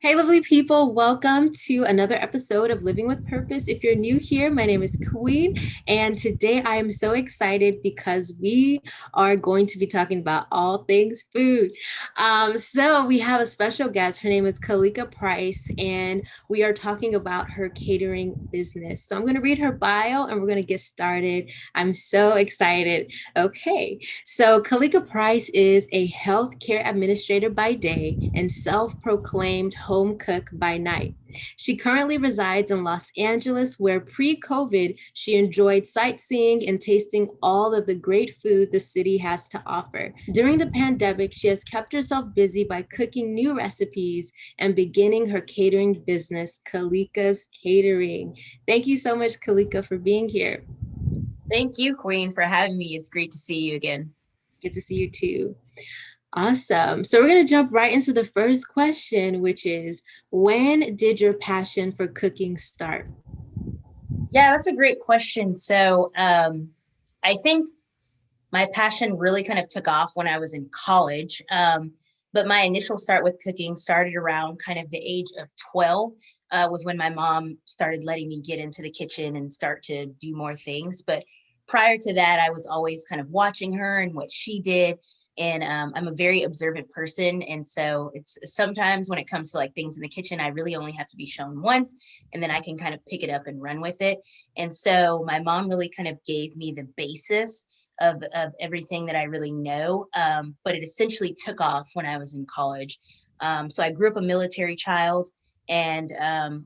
Hey, lovely people. Welcome to another episode of Living with Purpose. If you're new here, my name is Queen, and today I am so excited because we are going to be talking about all things food. So we have a special guest. Her name is Kalika Price, and we are talking about her catering business. So I'm going to read her bio and we're going to get started. I'm so excited. Okay. So, Kalika Price is a healthcare administrator by day and self proclaimed home cook by night. She currently resides in Los Angeles, where pre COVID, she enjoyed sightseeing and tasting all of the great food the city has to offer. During the pandemic, she has kept herself busy by cooking new recipes and beginning her catering business, Kalikas Catering. Thank you so much, Kalika, for being here. Thank you, Queen, for having me. It's great to see you again. Good to see you too. Awesome. So we're going to jump right into the first question, which is, when did your passion for cooking start? Yeah, that's a great question. I think my passion really kind of took off when I was in college. But my initial start with cooking started around kind of the age of 12, was when my mom started letting me get into the kitchen and start to do more things. But prior to that, I was always kind of watching her and what she did. And I'm a very observant person. And so it's sometimes when it comes to like things in the kitchen, I really only have to be shown once and then I can kind of pick it up and run with it. And so my mom really kind of gave me the basis of everything that I really know. But it essentially took off when I was in college. So I grew up a military child and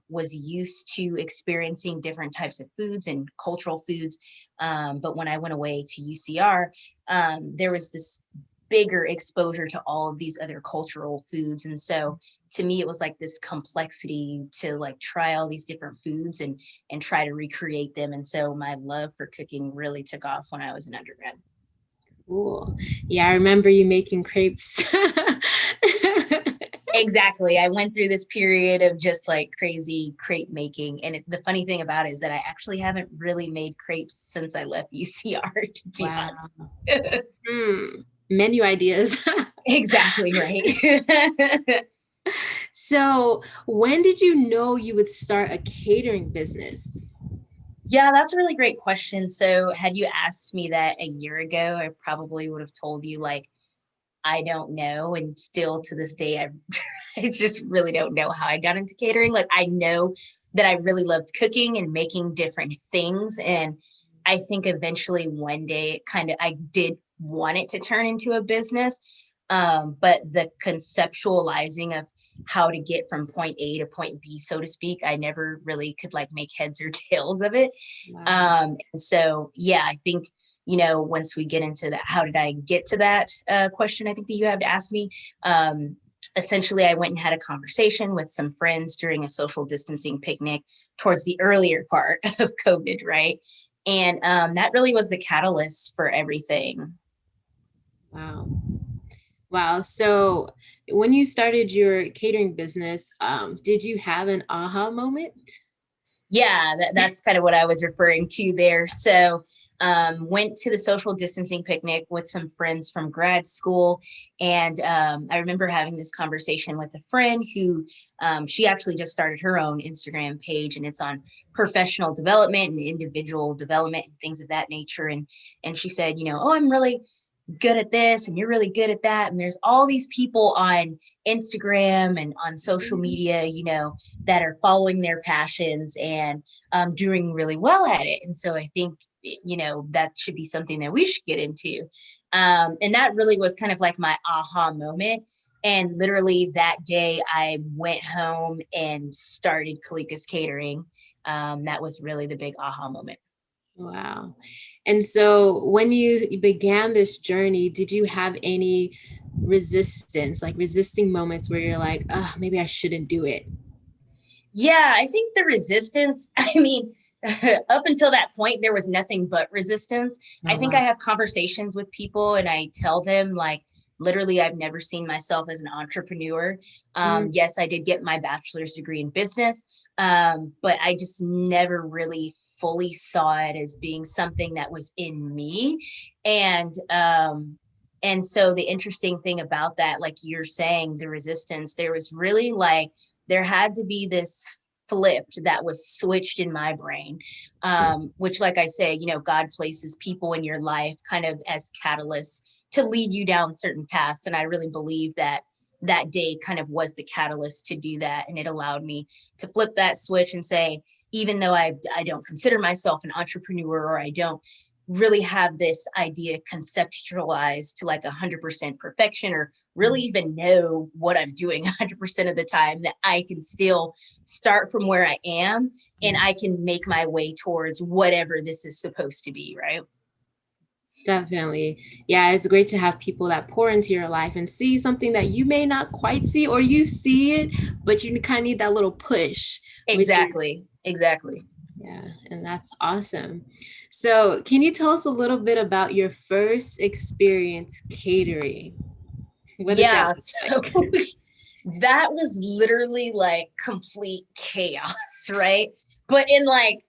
was used to experiencing different types of foods and cultural foods. But when I went away to UCR, there was this bigger exposure to all of these other cultural foods. And so to me, it was like this complexity to like try all these different foods and try to recreate them. And so my love for cooking really took off when I was an undergrad. Cool. Yeah, I remember you making crepes. Exactly. I went through this period of just like crazy crepe making. And the funny thing about it is that I actually haven't really made crepes since I left UCR, to be Wow. honest. Menu ideas. Exactly right. So, when did you know you would start a catering business? Yeah, that's a really great question. So, had you asked me that a year ago, I probably would have told you, like, I don't know. And still to this day, I just really don't know how I got into catering. Like, I know that I really loved cooking and making different things. And I think eventually one day, I did want it to turn into a business. But the conceptualizing of how to get from point A to point B, so to speak, I never really could like make heads or tails of it. Wow. And so, yeah, I think, once we get into that, how did I get to that question? I think that you have to ask me. Essentially, I went and had a conversation with some friends during a social distancing picnic towards the earlier part of COVID, right? And that really was the catalyst for everything. Wow. Wow. So, when you started your catering business, did you have an aha moment? Yeah, that's kind of what I was referring to there. So, went to the social distancing picnic with some friends from grad school. And I remember having this conversation with a friend who she actually just started her own Instagram page, and it's on professional development and individual development and things of that nature. And she said, oh, I'm really good at this and you're really good at that, and there's all these people on Instagram and on social media, that are following their passions and doing really well at it. And so I think that should be something that we should get into. And that really was kind of like my aha moment. And literally that day I went home and started Kalikas Catering. That was really the big aha moment. Wow. And so when you began this journey, did you have any resistance, like resisting moments where you're like, oh, maybe I shouldn't do it? Yeah, I think the resistance, I mean, up until that point, there was nothing but resistance. I Oh, think I wow. have conversations with people and I tell them, like, literally, I've never seen myself as an entrepreneur. Mm, Yes, I did get my bachelor's degree in business, but I just never really fully saw it as being something that was in me. And so the interesting thing about that, like you're saying, the resistance, there was really like there had to be this flipped that was switched in my brain, which, like I say, God places people in your life kind of as catalysts to lead you down certain paths. And I really believe that that day kind of was the catalyst to do that. And it allowed me to flip that switch and say, even though I don't consider myself an entrepreneur, or I don't really have this idea conceptualized to like 100% perfection, or really even know what I'm doing 100% of the time, that I can still start from where I am and I can make my way towards whatever this is supposed to be, right? Definitely. Yeah, it's great to have people that pour into your life and see something that you may not quite see, or you see it, but you kind of need that little push. Exactly. Yeah, and that's awesome. So, can you tell us a little bit about your first experience catering? What did that Yeah. look So like? that was literally like complete chaos, right? But in like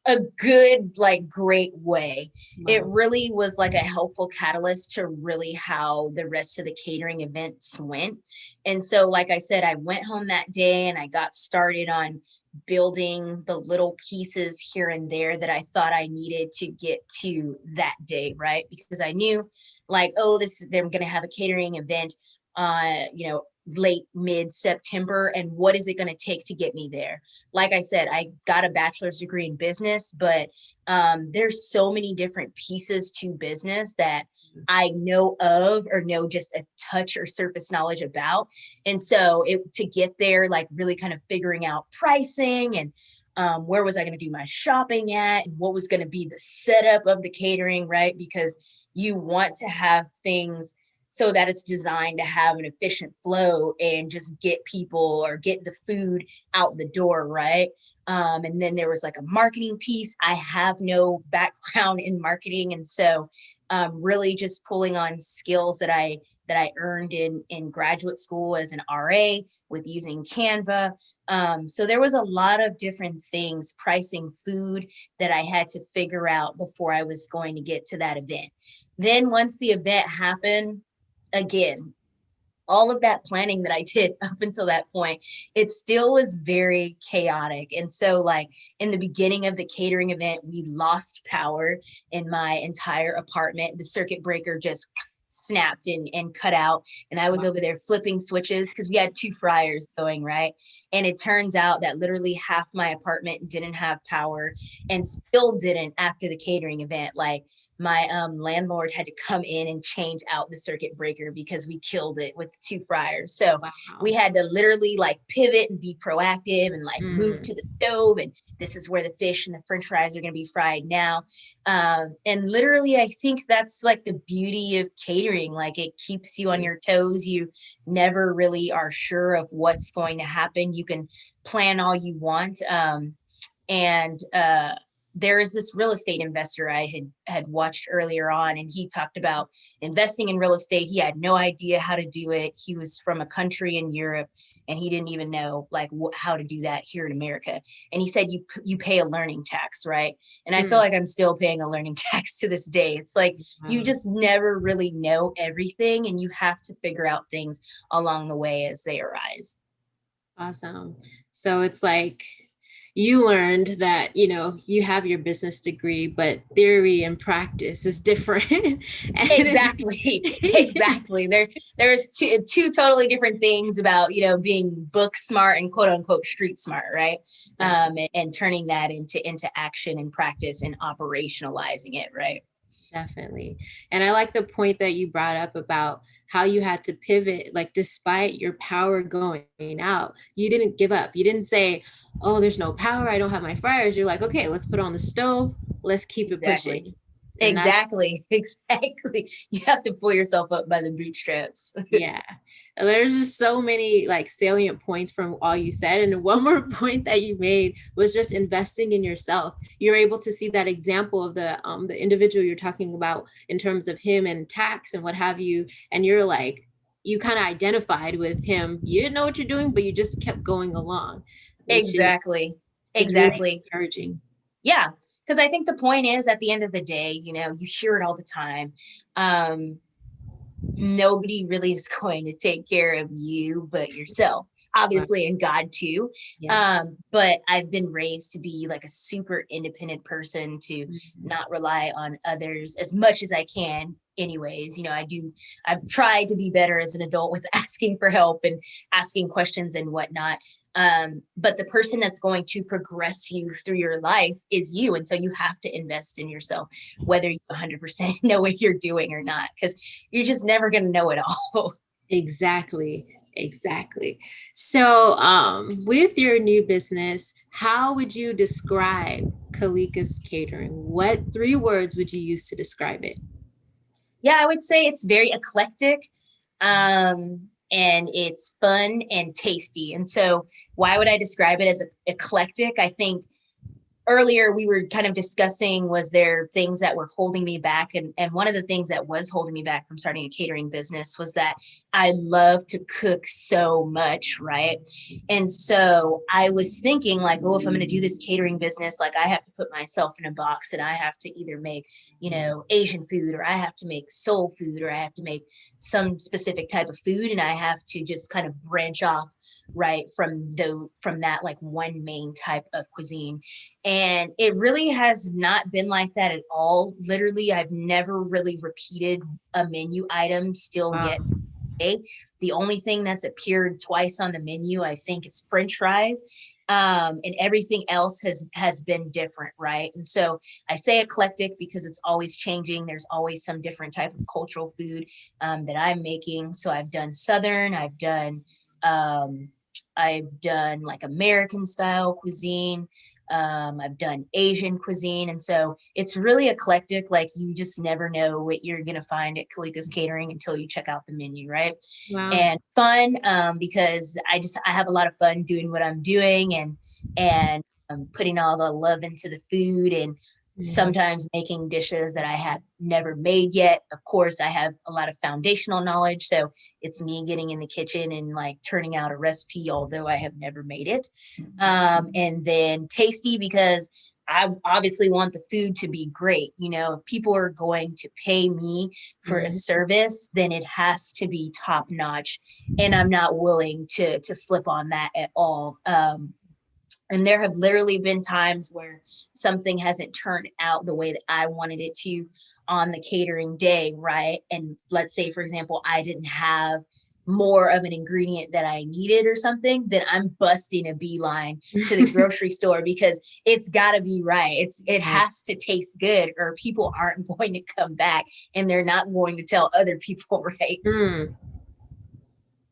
a good, like great way. It Wow. really was like a helpful catalyst to really how the rest of the catering events went. And so, like I said, I went home that day and I got started on building the little pieces here and there that I thought I needed to get to that day, right? Because I knew, like, oh, they're going to have a catering event late mid September, and what is it going to take to get me there? Like I said, I got a bachelor's degree in business, but there's so many different pieces to business that I know of, or know just a touch or surface knowledge about. And so to get there, like really kind of figuring out pricing and where was I going to do my shopping at, and what was going to be the setup of the catering, right? Because you want to have things so that it's designed to have an efficient flow and just get people or get the food out the door, right? And then there was like a marketing piece. I have no background in marketing, and so really just pulling on skills that I earned in graduate school as an RA with using Canva. So there was a lot of different things, pricing food, that I had to figure out before I was going to get to that event. Then once the event happened, again, all of that planning that I did up until that point, it still was very chaotic. And so, like, in the beginning of the catering event, we lost power in my entire apartment. The circuit breaker just snapped and cut out. And I was over there flipping switches because we had two fryers going, right? And it turns out that literally half my apartment didn't have power, and still didn't after the catering event. Like, my landlord had to come in and change out the circuit breaker because we killed it with the two fryers. So Wow. we had to literally like pivot and be proactive and like move to the stove. And this is where the fish and the French fries are going to be fried now. And literally, I think that's like the beauty of catering. Like, it keeps you on your toes. You never really are sure of what's going to happen. You can plan all you want. And there is this real estate investor I had watched earlier on, and he talked about investing in real estate. He had no idea how to do it. He was from a country in Europe, and he didn't even know like how to do that here in America. And he said you pay a learning tax, right? And I feel like I'm still paying a learning tax to this day. It's like you just never really know everything, and you have to figure out things along the way as they arise. Awesome. So it's like you learned that, you have your business degree, but theory and practice is different. Exactly. Exactly. There's two totally different things about, being book smart and quote unquote street smart, right? And turning that into action and practice and operationalizing it, right? Definitely. And I like the point that you brought up about how you had to pivot, like despite your power going out, you didn't give up. You didn't say, oh, there's no power, I don't have my fryers. You're like, okay, let's put on the stove, let's keep it Exactly. pushing. And that's, Exactly. Exactly. You have to pull yourself up by the bootstraps. yeah. There's just so many like salient points from all you said. And one more point that you made was just investing in yourself. You're able to see that example of the individual you're talking about in terms of him and tax and what have you. And you're like, you kind of identified with him. You didn't know what you're doing, but you just kept going along, which Exactly. is really Exactly. encouraging. Yeah. Because I think the point is, at the end of the day, you hear it all the time. Nobody really is going to take care of you but yourself. Wow. obviously, and God too. Yes. But I've been raised to be like a super independent person, to Mhm. not rely on others as much as I can. Anyways, I've tried to be better as an adult with asking for help and asking questions and whatnot. But the person that's going to progress you through your life is you. And so you have to invest in yourself, whether you 100% know what you're doing or not, because you're just never going to know it all. Exactly. Exactly. So, with your new business, how would you describe Kalika's Catering? What three words would you use to describe it? Yeah, I would say it's very eclectic, and it's fun and tasty. And so, why would I describe it as eclectic? I think earlier we were kind of discussing, was there things that were holding me back, and one of the things that was holding me back from starting a catering business was that I love to cook so much, right? And so I was thinking, like, oh, if I'm going to do this catering business, like, I have to put myself in a box, and I have to either make, Asian food, or I have to make soul food, or I have to make some specific type of food, and I have to just kind of branch off, right, from that, like, one main type of cuisine. And it really has not been like that at all. Literally, I've never really repeated a menu item still Wow. yet today. The only thing that's appeared twice on the menu, I think, is French fries. And everything else has been different, right? And so I say eclectic because it's always changing. There's always some different type of cultural food that I'm making. So I've done Southern, um, I've done like American style cuisine. I've done Asian cuisine. And so it's really eclectic. Like, you just never know what you're going to find at Kalika's Catering until you check out the menu, right? Wow. And fun, because I have a lot of fun doing what I'm doing, and putting all the love into the food, and Mhm. sometimes making dishes that I have never made yet. Of course, I have a lot of foundational knowledge, so it's me getting in the kitchen and like turning out a recipe, although I have never made it. And then tasty, because I obviously want the food to be great. If people are going to pay me for a Mhm. service, then it has to be top notch, and I'm not willing to slip on that at all. And there have literally been times where something hasn't turned out the way that I wanted it to on the catering day, right? And let's say, for example, I didn't have more of an ingredient that I needed or something, then I'm busting a beeline to the grocery store, because it's got to be right. It Yes. has to taste good, or people aren't going to come back, and they're not going to tell other people, right? Mm.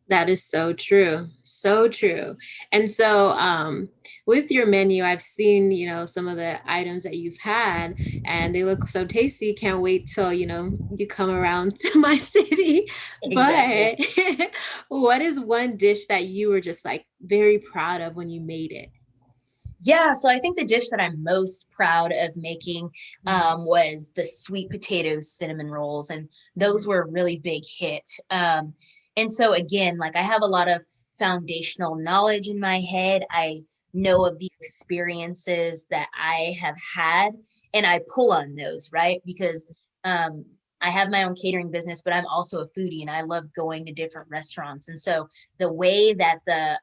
That is so true. So true. And so, with your menu, I've seen, some of the items that you've had and they look so tasty. Can't wait till, you come around to my city. Exactly. But what is one dish that you were just like very proud of when you made it? Yeah, so I think the dish that I'm most proud of making, Mhm. was the sweet potato cinnamon rolls, and those Mhm. were a really big hit. And so again, like, I have a lot of foundational knowledge in my head. I know of the experiences that I have had, and I pull on those, right? Because um, I have my own catering business, but I'm also a foodie, and I love going to different restaurants. And so the way that the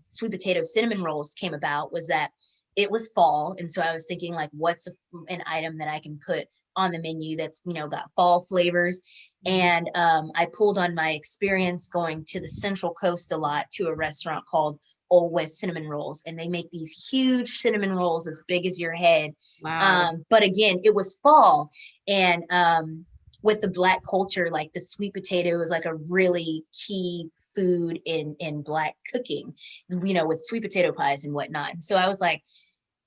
sweet potato cinnamon rolls came about was that it was fall, and so I was thinking, like, what's an item that I can put on the menu that's got fall flavors. Mhm. And I pulled on my experience going to the Central Coast a lot, to a restaurant called Old West Cinnamon Rolls, and they make these huge cinnamon rolls as big as your head. Wow. But again, it was fall, and with the Black culture, like, the sweet potato is like a really key food in Black cooking, with sweet potato pies and whatnot. And so I was like,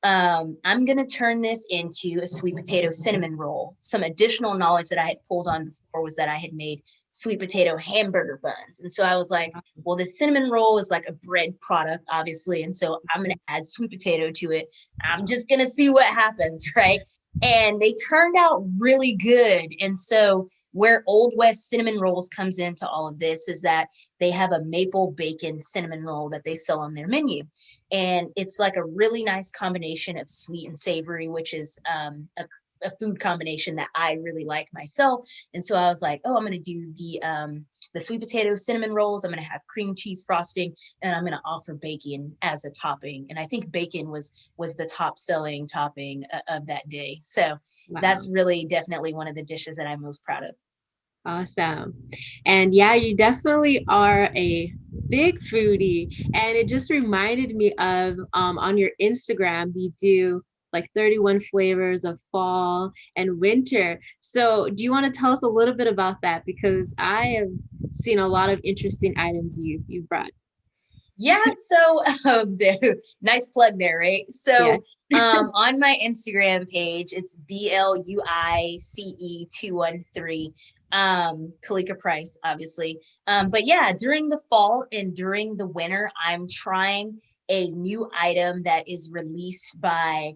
I'm going to turn this into a sweet potato cinnamon roll. Some additional knowledge that I had pulled on before was that I had made sweet potato hamburger buns. And so I was like, well, this cinnamon roll is like a bread product, obviously. And so I'm going to add sweet potato to it. I'm just going to see what happens, right? And they turned out really good. And so where Old West cinnamon rolls comes into all of this is that they have a maple bacon cinnamon roll that they sell on their menu, and it's like a really nice combination of sweet and savory, which is a food combination that I really like myself. And so I was like, oh, I'm going to do the sweet potato cinnamon rolls. I'm going to have cream cheese frosting, and I'm going to offer bacon as a topping. And I think bacon was the top selling topping of that day. So Wow. that's really definitely one of the dishes that I'm most proud of. Awesome. And yeah, you definitely are a big foodie. And it just reminded me of on your Instagram, you do like 31 flavors of fall and winter. So do you want to tell us a little bit about that? Because I have seen a lot of interesting items you've brought. Yeah, so nice plug there, right? Yeah. So on my Instagram page, it's BLUICE213, Kalika Price, obviously. But yeah, during the fall and during the winter, I'm trying a new item that is released by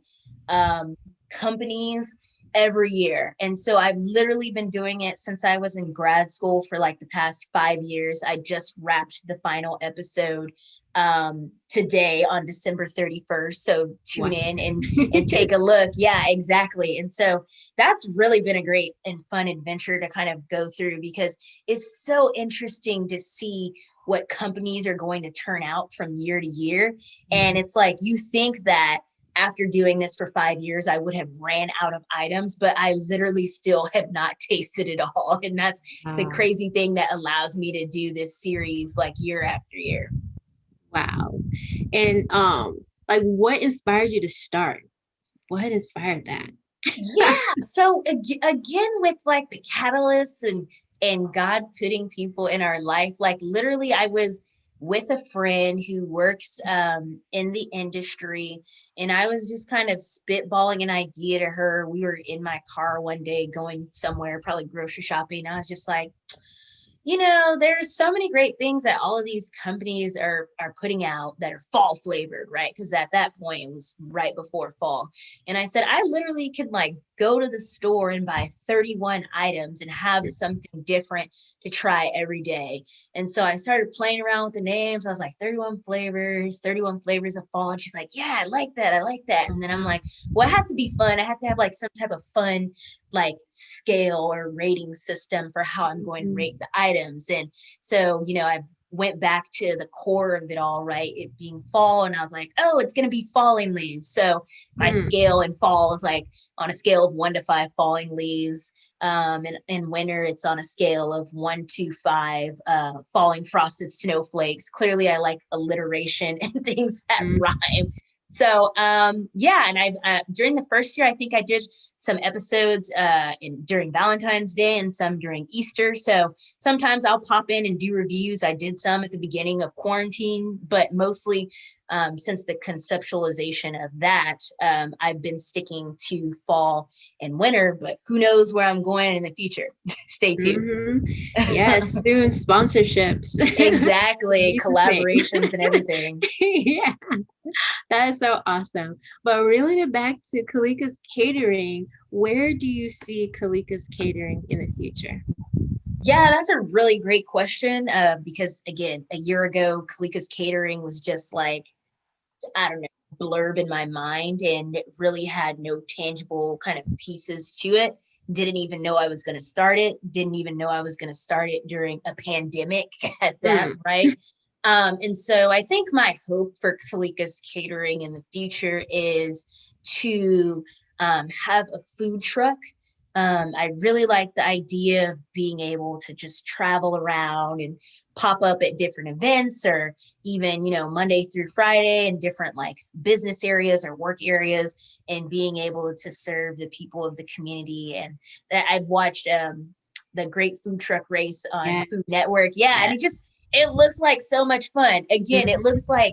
companies every year. And so I've literally been doing it since I was in grad school for like the past 5 years. I just wrapped the final episode today on December 31st. So Wow. tune in and take a look. Yeah, exactly. And so that's really been a great and fun adventure to kind of go through, because it's so interesting to see what companies are going to turn out from year to year. And it's like, you think that after doing this for 5 years, I would have ran out of items, but I literally still have not tasted it all. And that's the Wow. crazy thing that allows me to do this series like year after year. Wow. And like what inspired you to start? What inspired that? Yeah. So again, with like the catalysts and God putting people in our life, like literally, I was with a friend who works in the industry, and I was just kind of spitballing an idea to her. We were in my car one day going somewhere, probably grocery shopping. I was just like, there's so many great things that all of these companies are putting out that are fall flavored, right? Because at that point it was right before fall. And I said, I literally could like go to the store and buy 31 items and have something different to try every day. And so I started playing around with the names. I was like, 31 flavors of fall. And she's like, yeah, I like that. I like that. And then I'm like, well, it has to be fun. I have to have like some type of fun like scale or rating system for how I'm going to rate the items. And so, I've went back to the core of it all, right? It being fall. And I was like, oh, it's going to be falling leaves. So my scale in fall is like on a scale of 1 to 5 falling leaves. And in winter, it's on a scale of 1 to 5 falling frosted snowflakes. Clearly, I like alliteration and things that rhyme. So yeah, and I during the first year, I think I did some episodes during Valentine's Day and some during Easter. So sometimes I'll pop in and do reviews. I did some at the beginning of quarantine, but mostly since the conceptualization of that, I've been sticking to fall and winter, but who knows where I'm going in the future. Stay tuned. Yes, soon sponsorships. Exactly. Jesus' Collaborations and everything. yeah, that is so awesome. But reeling it back to Kalika's Catering, where do you see Kalika's Catering in the future? Yeah, that's a really great question. Because again, a year ago, Kalika's Catering was just like, I don't know, blurb in my mind, and it really had no tangible kind of pieces to it. Didn't even know I was going to start it. Didn't even know I was going to start it during a pandemic at that, right? And so I think my hope for Kalika's Catering in the future is to have a food truck. I really like the idea of being able to just travel around and pop up at different events, or even, Monday through Friday in different like business areas or work areas, and being able to serve the people of the community. And that I've watched the Great Food Truck Race on Food Yes. Network. Yeah. And Yes. it looks like so much fun. Again, it looks like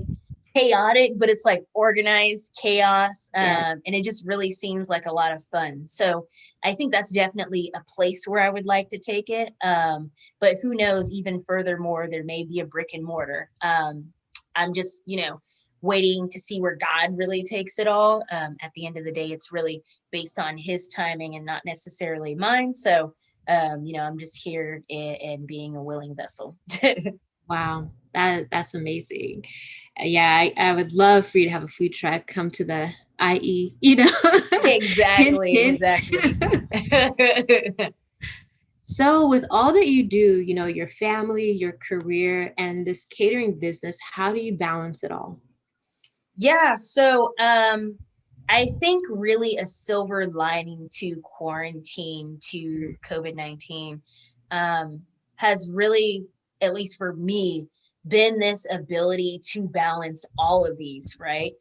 chaotic, but it's like organized chaos. Yes. And it just really seems like a lot of fun. So I think that's definitely a place where I would like to take it. But who knows, even furthermore, there may be a brick and mortar. I'm just, waiting to see where God really takes it all. At the end of the day, it's really based on his timing and not necessarily mine. So, I'm just here and being a willing vessel. Wow, that's amazing. Yeah, I would love for you to have a food truck come to the IE, hint, Exactly, hint. exactly. So, with all that you do, your family, your career, and this catering business, how do you balance it all? Yeah, so I think really a silver lining to quarantine, to COVID-19, um, has really, at least for me, been this ability to balance all of these, right?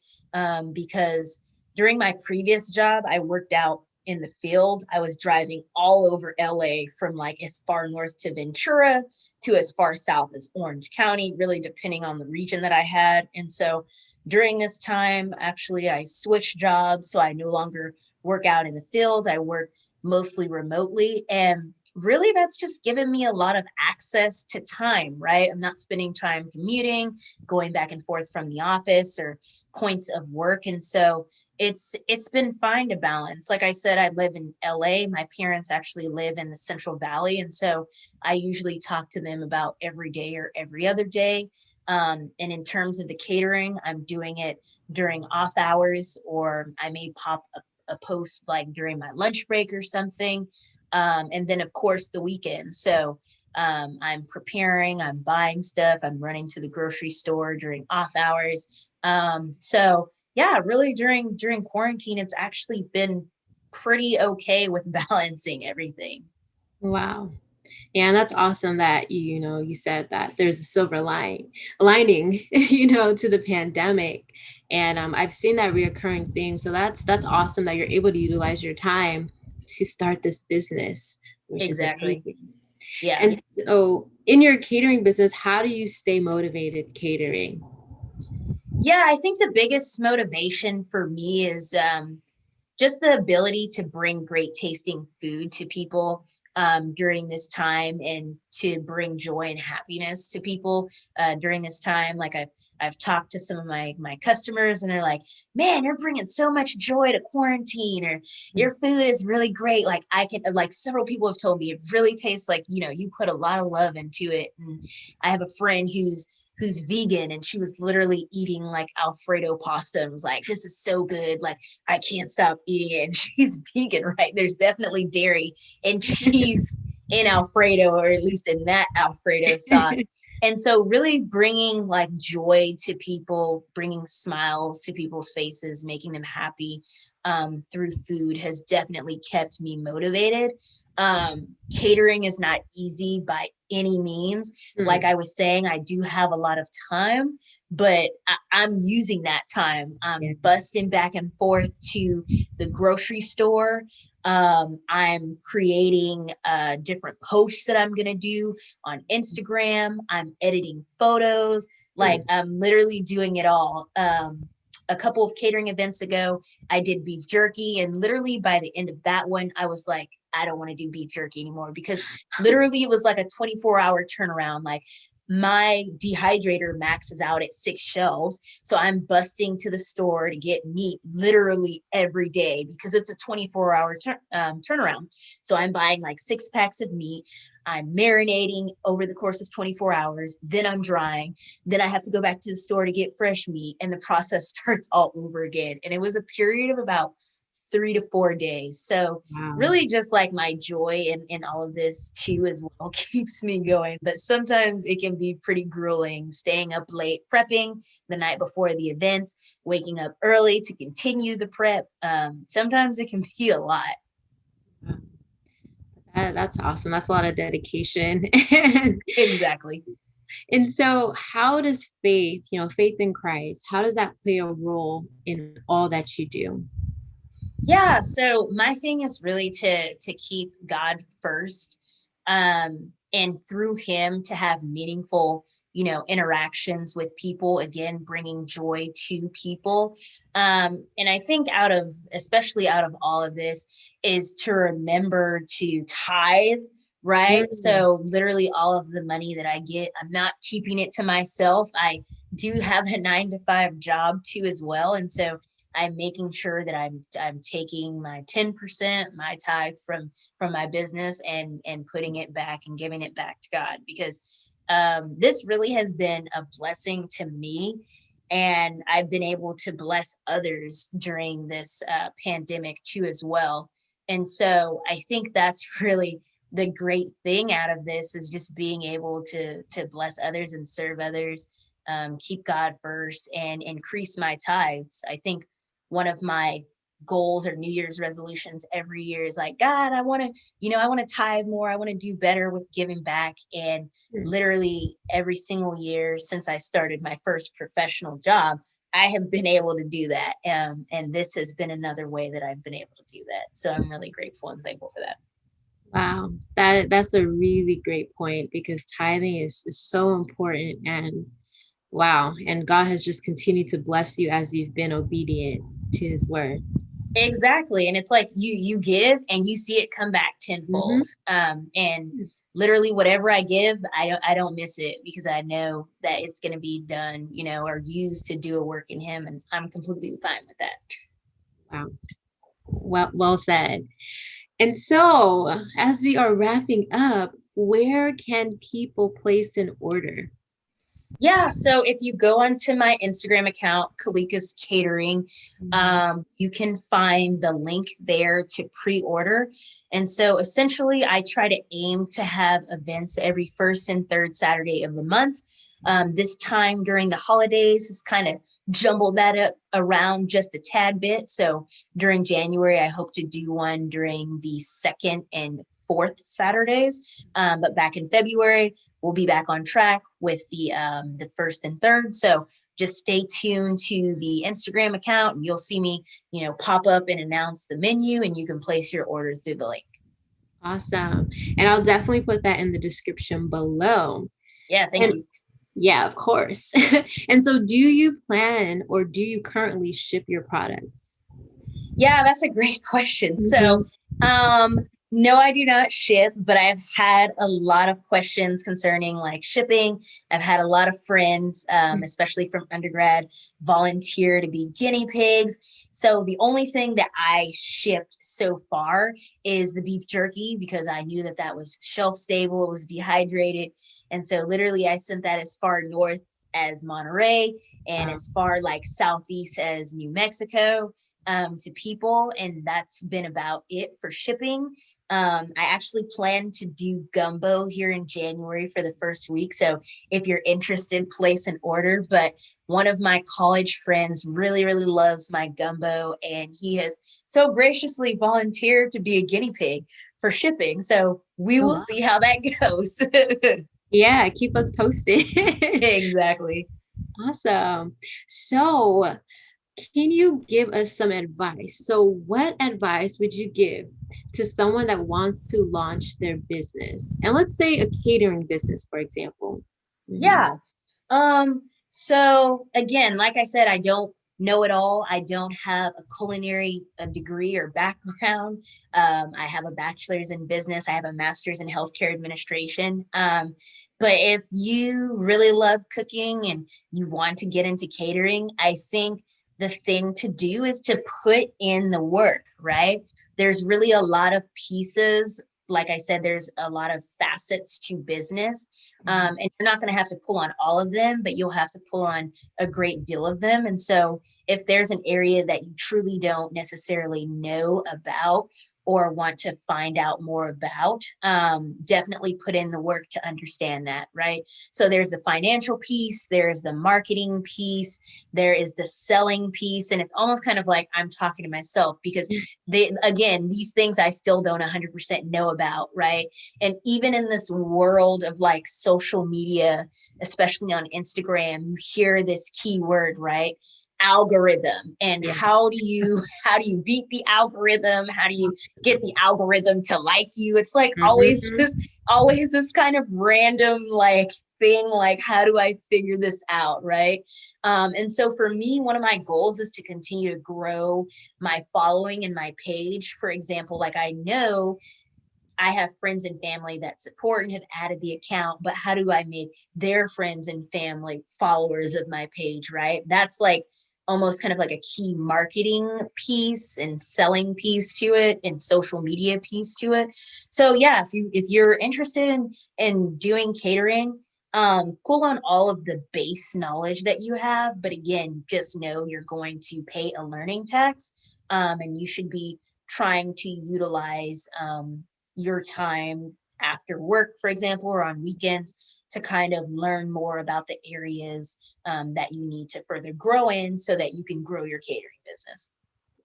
Because during my previous job, I worked out in the field. I was driving all over LA, from like as far north to Ventura to as far south as Orange County, really depending on the region that I had. And so during this time, actually, I switched jobs. So I no longer work out in the field. I work mostly remotely. And really, that's just given me a lot of access to time, right? I'm not spending time commuting, going back and forth from the office or points of work. And so it's been fine to balance. Like I said, I live in LA. My parents actually live in the Central Valley. And so I usually talk to them about every day or every other day. And in terms of the catering, I'm doing it during off hours, or I may pop a post like during my lunch break or something. And then, of course, the weekend. So I'm preparing, I'm buying stuff, I'm running to the grocery store during off hours. So yeah, really during quarantine, it's actually been pretty okay with balancing everything. Wow. Yeah, and that's awesome that you said that there's a silver lining, to the pandemic. And I've seen that reoccurring theme. So that's awesome that you're able to utilize your time to start this business, which is Exactly. amazing. Yeah. And so in your catering business, how do you stay motivated catering? Yeah, I think the biggest motivation for me is just the ability to bring great tasting food to people during this time, and to bring joy and happiness to people during this time. Like I've talked to some of my customers, and they're like, "Man, you're bringing so much joy to quarantine," or "Your food is really great." Like I can, like several people have told me it really tastes like you put a lot of love into it. And I have a friend who's vegan, and she was literally eating like Alfredo pasta and was like, "This is so good. Like I can't stop eating it." And she's vegan, right? There's definitely dairy and cheese in Alfredo, or at least in that Alfredo sauce. And so really bringing like joy to people, bringing smiles to people's faces, making them happy through food has definitely kept me motivated. Catering is not easy by any means. Like Hmm. I was saying, I do have a lot of time, but I'm using that time. Yeah. I'm busting back and forth to the grocery store. I'm creating different posts that I'm going to do on Instagram. I'm editing photos. Like Hmm. I'm literally doing it all. A couple of catering events ago, I did beef jerky. And literally by the end of that one, I was like, I don't want to do beef jerky anymore, because literally it was like a 24-hour turnaround. Like my dehydrator maxes out at 6 shelves. So I'm busting to the store to get meat literally every day, because it's a 24-hour turnaround. So I'm buying like 6 packs of meat. I'm marinating over the course of 24 hours. Then I'm drying. Then I have to go back to the store to get fresh meat. And the process starts all over again. And it was a period of about 3 to 4 days. So Wow. really just like my joy in all of this too as well keeps me going. But sometimes it can be pretty grueling, staying up late prepping the night before the events, waking up early to continue the prep. Sometimes it can be a lot. That's awesome. That's a lot of dedication. Exactly. And so, how does faith in Christ, how does that play a role in all that you do? Yeah, so my thing is really to keep God first, and through him to have meaningful, interactions with people, again bringing joy to people. And I think especially out of all of this, is to remember to tithe, right? Mm. So literally all of the money that I get, I'm not keeping it to myself. I do have a 9 to 5 job too as well. And so I'm making sure that I'm taking my 10%, my tithe from my business, and putting it back and giving it back to God, because This really has been a blessing to me, and I've been able to bless others during this pandemic too as well. And so I think that's really the great thing out of this, is just being able to bless others and serve others, keep God first, and increase my tithes. I think one of my goals or New Year's resolutions every year is like, God, I want to, I want to tithe more. I want to do better with giving back. And literally every single year since I started my first professional job, I have been able to do that. And this has been another way that I've been able to do that. So I'm really grateful and thankful for that. Wow, that's a really great point, because tithing is so important. And wow, and God has just continued to bless you as you've been obedient to his word. Exactly. And it's like you give and you see it come back Mm-hmm. tenfold. And literally whatever I give, I don't miss it, because I know that it's going to be done, or used to do a work in him, and I'm completely fine with that. Wow. Well said. And so, as we are wrapping up, where can people place an order? Yeah, so if you go onto my Instagram account, Kalikas Catering, you can find the link there to pre-order. And so essentially, I try to aim to have events every first and third Saturday of the month. This time during the holidays has kind of jumbled that up around just a tad bit. So during January, I hope to do one during the second and fourth Saturdays. But back in February, we'll be back on track with the first and third. So just stay tuned to the Instagram account, and you'll see me, pop up and announce the menu, and you can place your order through the link. Awesome. And I'll definitely put that in the description below. Yeah, thank And you. yeah, of course. And so, do you plan or do you currently ship your products? Yeah, that's a great question. So, Mhm. no, I do not ship, but I've had a lot of questions concerning like shipping. I've had a lot of friends, especially from undergrad, volunteer to be guinea pigs. So the only thing that I shipped so far is the beef jerky, because I knew that that was shelf stable, it was dehydrated. And so literally I sent that as far north as Monterey, and Wow. as far like southeast as New Mexico, to people, and that's been about it for shipping. I actually plan to do gumbo here in January for the first week. So if you're interested, place an order. But one of my college friends really, really loves my gumbo, and he has so graciously volunteered to be a guinea pig for shipping. So we Oh, will wow. see how that goes. Yeah, keep us posted. Exactly. Awesome. So, can you give us some advice? So, what advice would you give to someone that wants to launch their business? And let's say a catering business, for example. Mhm. Yeah. So again, like I said, I don't know it all. I don't have a culinary degree or background. I have a bachelor's in business. I have a master's in healthcare administration. But if you really love cooking and you want to get into catering, I think the thing to do is to put in the work, right? There's really a lot of pieces. Like I said, there's a lot of facets to business, and you're not going to have to pull on all of them, but you'll have to pull on a great deal of them. And so if there's an area that you truly don't necessarily know about or want to find out more about, definitely put in the work to understand that, right? So there's the financial piece, there's the marketing piece, there is the selling piece. And it's almost kind of like I'm talking to myself, because again, these things I still don't 100% know about, right? And even in this world of like social media, especially on Instagram, you hear this keyword, right? Algorithm. And Yeah. how do you beat the algorithm? How do you get the algorithm to like you? It's like always Mhm. this kind of random like thing, like how do I figure this out, right? And so for me, one of my goals is to continue to grow my following and my page. For example, like I know I have friends and family that support and have added the account, but how do I make their friends and family followers of my page, right? That's like almost kind of like a key marketing piece and selling piece to it, and social media piece to it. So yeah, if you're interested in doing catering, pull on all of the base knowledge that you have, but again, just know you're going to pay a learning tax, and you should be trying to utilize your time after work, for example, or on weekends to kind of learn more about the areas that you need to further grow in so that you can grow your catering business.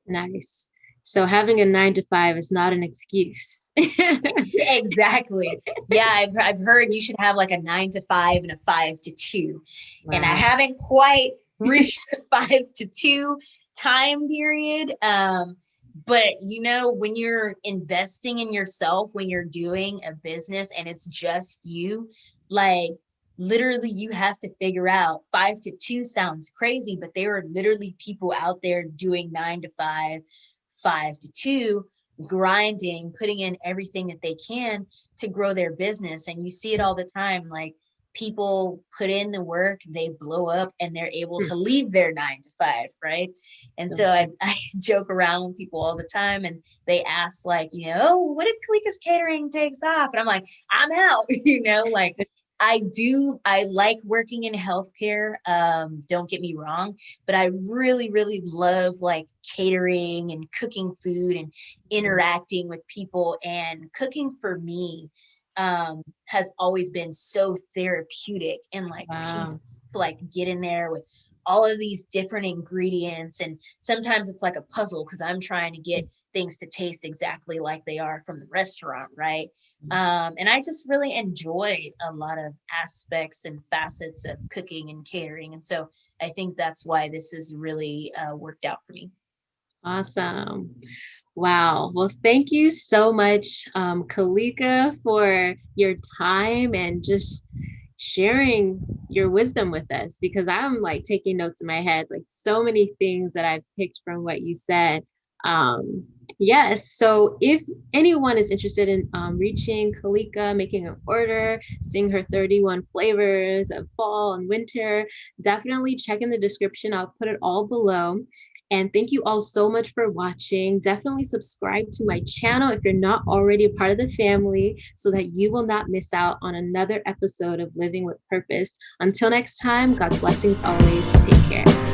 Nice. So having a 9 to 5 is not an excuse. Exactly. Yeah, I've heard you should have like a 9 to 5 and a 5 to 2. And I Wow. haven't quite reached the 5 to 2 time period. But when you're investing in yourself, when you're doing a business and it's just you, like literally you have to figure out 5 to 2 sounds crazy, but there are literally people out there doing 9 to 5, 5 to 2, grinding, putting in everything that they can to grow their business. And you see it all the time. Like people put in the work, they blow up, and they're able Hmm. to leave their 9 to 5, right? And So so I joke around with people all the time, and they ask, like, oh, what if Kalikas Catering takes off? And I'm like, I'm out, like I like working in healthcare. Don't get me wrong, but I really, really love like catering and cooking food and interacting with people. And cooking for me has always been so therapeutic and like peace wow. to like get in there with all of these different ingredients. And sometimes it's like a puzzle because I'm trying to get things to taste exactly like they are from the restaurant, right? And I just really enjoy a lot of aspects and facets of cooking and catering. And so I think that's why this has really worked out for me. Awesome. Wow. Well, thank you so much, Kalika, for your time and just sharing your wisdom with us because I'm like taking notes in my head, like so many things that I've picked from what you said. Yes. So if anyone is interested in reaching Kalika, making an order, seeing her 31 flavors of fall and winter, definitely check in the description. I'll put it all below. And thank you all so much for watching. Definitely subscribe to my channel if you're not already a part of the family so that you will not miss out on another episode of Living with Purpose. Until next time, God's blessings always. Take care.